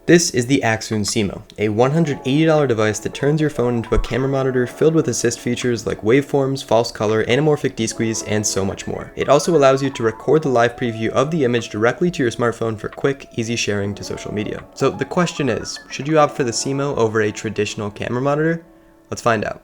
This is the Accsoon SeeMo, a $180 device that turns your phone into a camera monitor filled with assist features like waveforms, false color, anamorphic desqueeze, and so much more. It also allows you to record the live preview of the image directly to your smartphone for quick, easy sharing to social media. So the question is, should you opt for the SeeMo over a traditional camera monitor? Let's find out.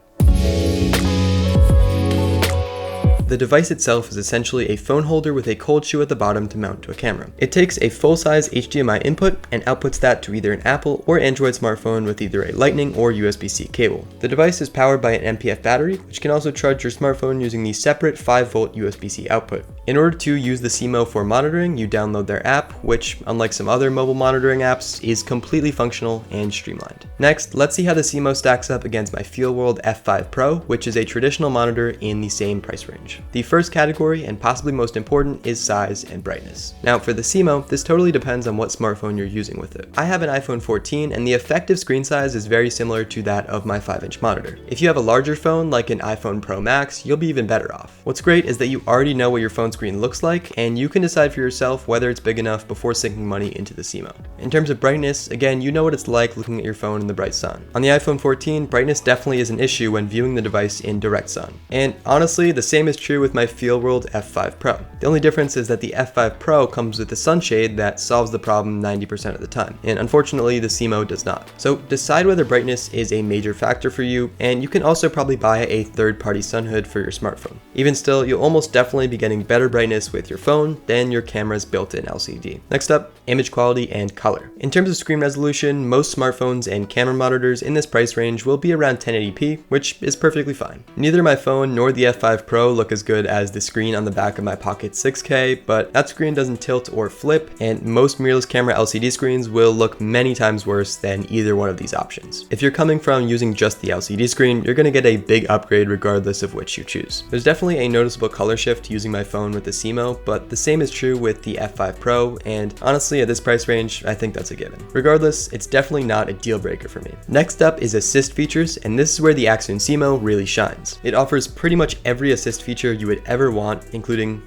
The device itself is essentially a phone holder with a cold shoe at the bottom to mount to a camera. It takes a full-size HDMI input and outputs that to either an Apple or Android smartphone with either a Lightning or USB-C cable. The device is powered by an NP-F battery, which can also charge your smartphone using the separate 5-volt USB-C output. In order to use the SeeMo for monitoring, you download their app, which, unlike some other mobile monitoring apps, is completely functional and streamlined. Next, let's see how the SeeMo stacks up against my FeelWorld F5 Pro, which is a traditional monitor in the same price range. The first category, and possibly most important, is size and brightness. Now for the SeeMo, this totally depends on what smartphone you're using with it. I have an iPhone 14 and the effective screen size is very similar to that of my 5-inch monitor. If you have a larger phone like an iPhone Pro Max, you'll be even better off. What's great is that you already know what your phone screen looks like and you can decide for yourself whether it's big enough before sinking money into the SeeMo. In terms of brightness, again, you know what it's like looking at your phone in the bright sun. On the iPhone 14, brightness definitely is an issue when viewing the device in direct sun. And honestly, the same is true with my FeelWorld F5 Pro. The only difference is that the F5 Pro comes with a sunshade that solves the problem 90% of the time, and unfortunately the SeeMo does not. So decide whether brightness is a major factor for you, and you can also probably buy a third-party sun hood for your smartphone. Even still, you'll almost definitely be getting better brightness with your phone than your camera's built-in LCD. Next up, image quality and color. In terms of screen resolution, most smartphones and camera monitors in this price range will be around 1080p, which is perfectly fine. Neither my phone nor the F5 Pro look as good as the screen on the back of my Pocket 6K, but that screen doesn't tilt or flip, and most mirrorless camera LCD screens will look many times worse than either one of these options. If you're coming from using just the LCD screen, you're going to get a big upgrade regardless of which you choose. There's definitely a noticeable color shift using my phone with the SeeMo, but the same is true with the F5 Pro, and honestly at this price range, I think that's a given. Regardless, it's definitely not a deal breaker for me. Next up is assist features, and this is where the Accsoon SeeMo really shines. It offers pretty much every assist feature you would ever want, including,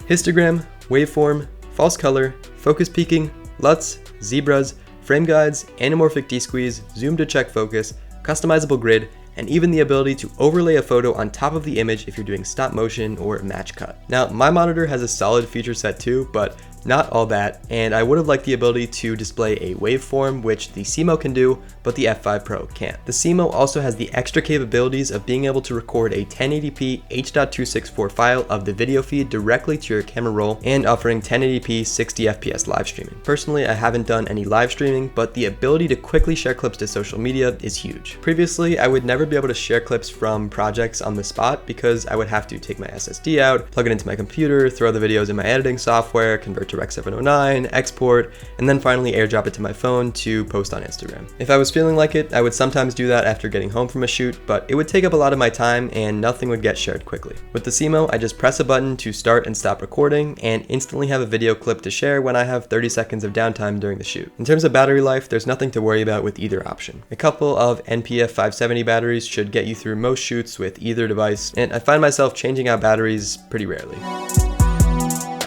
histogram, waveform, false color, focus peaking, LUTs, zebras, frame guides, anamorphic desqueeze, zoom to check focus, customizable grid, and even the ability to overlay a photo on top of the image if you're doing stop motion or match cut. Now, my monitor has a solid feature set too, but not all that, and I would have liked the ability to display a waveform, which the SeeMo can do, but the F5 Pro can't. The SeeMo also has the extra capabilities of being able to record a 1080p H.264 file of the video feed directly to your camera roll and offering 1080p 60 FPS live streaming. Personally, I haven't done any live streaming, but the ability to quickly share clips to social media is huge. Previously, I would never be able to share clips from projects on the spot because I would have to take my SSD out, plug it into my computer, throw the videos in my editing software, convert to Rec 709, export, and then finally airdrop it to my phone to post on Instagram. If I was feeling like it, I would sometimes do that after getting home from a shoot, but it would take up a lot of my time and nothing would get shared quickly. With the SeeMo, I just press a button to start and stop recording and instantly have a video clip to share when I have 30 seconds of downtime during the shoot. In terms of battery life, there's nothing to worry about with either option. A couple of NP-F 570 batteries should get you through most shoots with either device, and I find myself changing out batteries pretty rarely.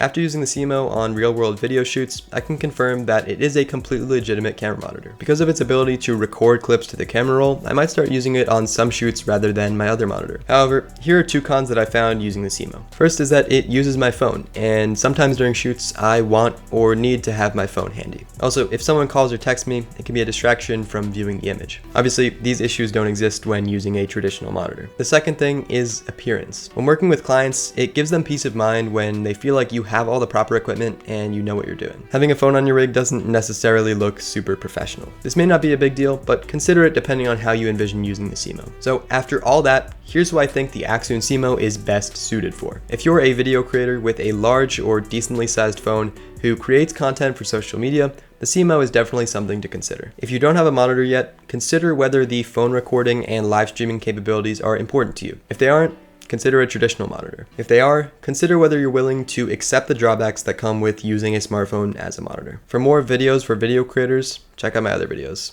After using the SeeMo on real-world video shoots, I can confirm that it is a completely legitimate camera monitor. Because of its ability to record clips to the camera roll, I might start using it on some shoots rather than my other monitor. However, here are two cons that I found using the SeeMo. First is that it uses my phone, and sometimes during shoots, I want or need to have my phone handy. Also, if someone calls or texts me, it can be a distraction from viewing the image. Obviously, these issues don't exist when using a traditional monitor. The second thing is appearance. When working with clients, it gives them peace of mind when they feel like you have all the proper equipment and you know what you're doing. Having a phone on your rig doesn't necessarily look super professional. This may not be a big deal, but consider it depending on how you envision using the SeeMo. So after all that, here's who I think the Accsoon SeeMo is best suited for. If you're a video creator with a large or decently sized phone who creates content for social media, the SeeMo is definitely something to consider. If you don't have a monitor yet, consider whether the phone recording and live streaming capabilities are important to you. If they aren't, consider a traditional monitor. If they are, consider whether you're willing to accept the drawbacks that come with using a smartphone as a monitor. For more videos for video creators, check out my other videos.